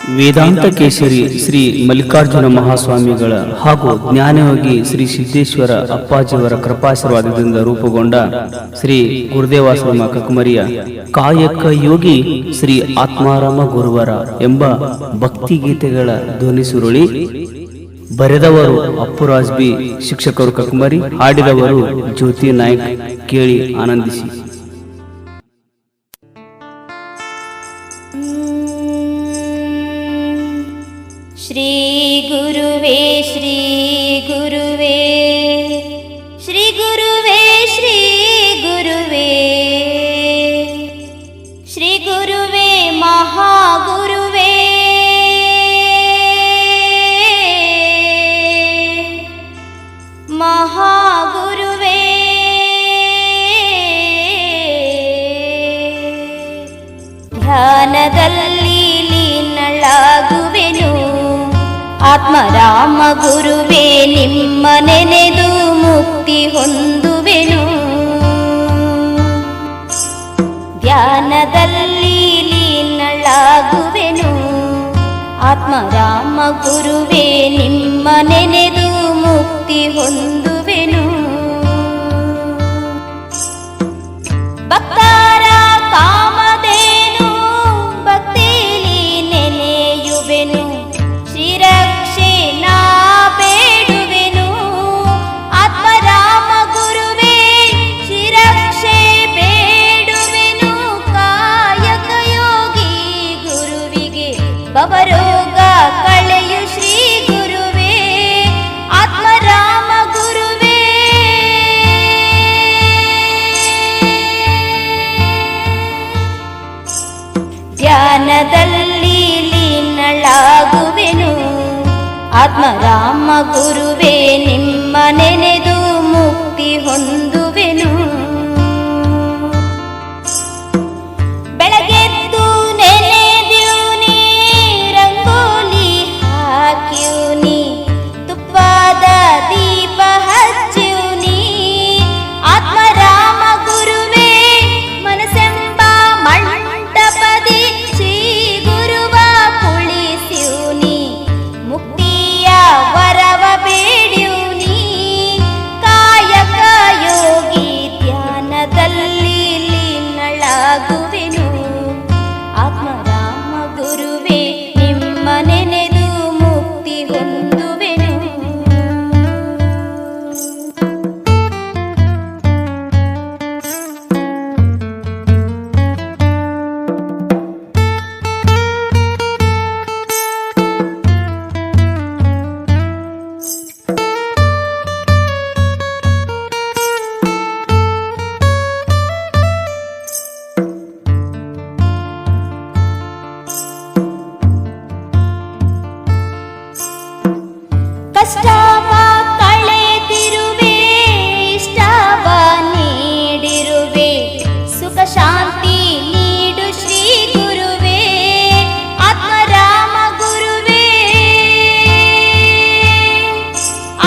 ವೇದಾಂತ ಕೇಸರಿ ಶ್ರೀ ಮಲ್ಲಿಕಾರ್ಜುನ ಮಹಾಸ್ವಾಮಿಗಳ ಹಾಗೂ ಜ್ಞಾನಯೋಗಿ ಶ್ರೀ ಸಿದ್ದೇಶ್ವರ ಅಪ್ಪಾಜಿಯವರ ಕೃಪಾಶೀರ್ವಾದದಿಂದ ರೂಪುಗೊಂಡ ಶ್ರೀ ಗುರುದೇವಾಶ್ರಮ ಕಕಮರಿಯ ಕಾಯಕ ಯೋಗಿ ಶ್ರೀ ಆತ್ಮಾರಾಮ ಗುರುವರ ಎಂಬ ಭಕ್ತಿಗೀತೆಗಳ ಧ್ವನಿ ಸುರುಳಿ. ಬರೆದವರು ಅಪ್ಪುರಾಜ್ ಬಿ, ಶಿಕ್ಷಕರು ಕಕಮರಿ, ಹಾಡಿದವರು ಜ್ಯೋತಿ ನಾಯ್ಕ್. ಕೇಳಿ ಆನಂದಿಸಿ. ಶ್ರೀ ಗುರುವೇ ಶ್ರೀ ಗುರುವೇ ಶ್ರೀ ಗುರುವೇ ಶ್ರೀ ಗುರುವೇ ಶ್ರೀ ಗುರುವೇ ಮಹಾಗುರುವೇ ಮಹಾಗುರುವೇ ಧ್ಯಾನದಲ್ಲಿ ಲೀನಳಾಗುವೆನು ಆತ್ಮರಾಮ ಗುರುವೇ ನಿಮ್ಮ ನೆನೆದು ಮುಕ್ತಿ ಹೊಂದುವೆನು. ಧ್ಯಾನದಲ್ಲಿ ಲೀನಳಾಗುವೆನು ಆತ್ಮರಾಮ ಗುರುವೇ ನಿಮ್ಮ ನೆನೆದು ಮುಕ್ತಿ ಹೊಂದುವೆನು. ಭಕ್ತರ ಕಾಮಧೇನು ಭಕ್ತಿಲಿ ನೆನೆಯುವೆನು. ಶ್ರೀರಕ್ಷೆ ನಾ ಬೇಡುವೆನು ಆತ್ಮರಾಮ ಗುರುವೇ ಶ್ರೀರಕ್ಷೆ ಬೇಡುವೆನು. ಕಾಯಕ ಯೋಗಿ ಗುರುವಿಗೆ ಭವರೋಗ ಕಳೆಯು ಶ್ರೀ ಗುರುವೇ ಆತ್ಮರಾಮ ಗುರುವೇ. ಧ್ಯಾನದಲ್ಲಿ ಲೀನಳಾಗುವೆನು ಆತ್ಮರಾಮ ಗುರುವೇ ನಿಮ್ಮ ನೆನೆದು ಮುಕ್ತಿ ಹೊಂದುವೆನು. ಬೆಳಗೆದ್ದು ನೆನೆದ್ಯೂನಿ ರಂಗೋಲಿ ಹಾಕ್ಯೂನಿ ತುಪ್ಪದ ದೀಪ ಹಚ್ಚ್ಯೂನಿ ಆತ್ಮರಾಮ ಗುರುವೇ ಮನಸೆಂಬ ಮಂಟಪದಿ ಶ್ರೀ ಗುರುವ ಕುಳಿಸ್ಯೂನಿ. ಮುಕ್ತಿಯ ವರವ ಬೇಡ್ಯೂನಿ ಕಾಯಕ ಯೋಗಿ ಧ್ಯಾನದಲ್ಲಿ ಲೀನಳಾಗುವೆನು ಆತ್ಮರಾಮ ಗುರುವೇ ನಿಮ್ಮ ನೆನೆದು ಮುಕ್ತಿ ಹೊಂದುವೆನು. ಕಷ್ಟವ ಕಳೆದಿರುವೆ ಇಷ್ಟವ ನೀಡಿರುವೆ ಸುಖ ಶಾಂತಿ ನೀಡು ಶ್ರೀ ಗುರುವೇ ಆತ್ಮರಾಮ ಗುರುವೇ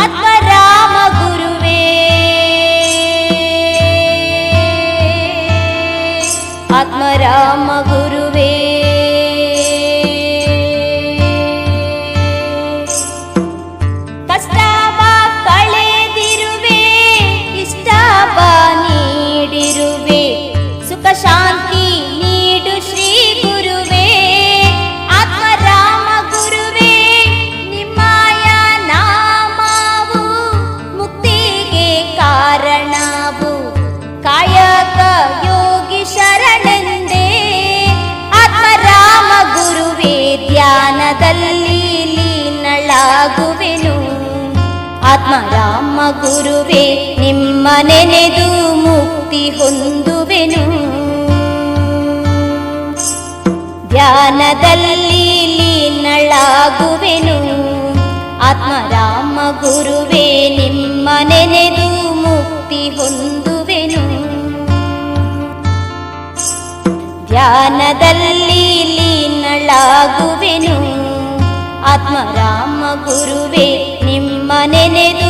ಆತ್ಮರಾಮ ಗುರುವೇ ಆತ್ಮರಾಮ ಗುರುವೇ. ಕಷ್ಟವ ಕಳೆದಿರುವೆ ಇಷ್ಟವ ನೀಡಿರುವೆ ಸುಖ ಶಾಂತಿ ನೀಡು ಶ್ರೀ ಗುರುವೇ ಆತ್ಮರಾಮ ಗುರುವೇ. ನಿಮ್ಮಯ ನಾಮವು ಮುಕ್ತಿಗೆ ಕಾರಣವು ಕಾಯಕ ಯೋಗಿ ಶರಣೆಂದೇ ಆತ್ಮರಾಮ ಗುರುವೇ. ಧ್ಯಾನದಲ್ಲಿ ಲೀನಳಾಗುವೆನು ಆತ್ಮರಾಮ ಗುರುವೇ ನಿಮ್ಮ ನೆನೆದು ಮುಕ್ತಿ ಹೊಂದುವೆನು. ಧ್ಯಾನದಲ್ಲಿ ಲೀನಳಾಗುವೆನು ಆತ್ಮರಾಮ ಗುರುವೇ ನಿಮ್ಮ ನೆನೆದು ಮುಕ್ತಿ ಹೊಂದುವೆನು. ಧ್ಯಾನದಲ್ಲಿ ಲೀನಳಾಗುವೆನು ಆತ್ಮರಾಮ ಗುರುವೇ ನಿಮ್ಮ ನೆನೆದು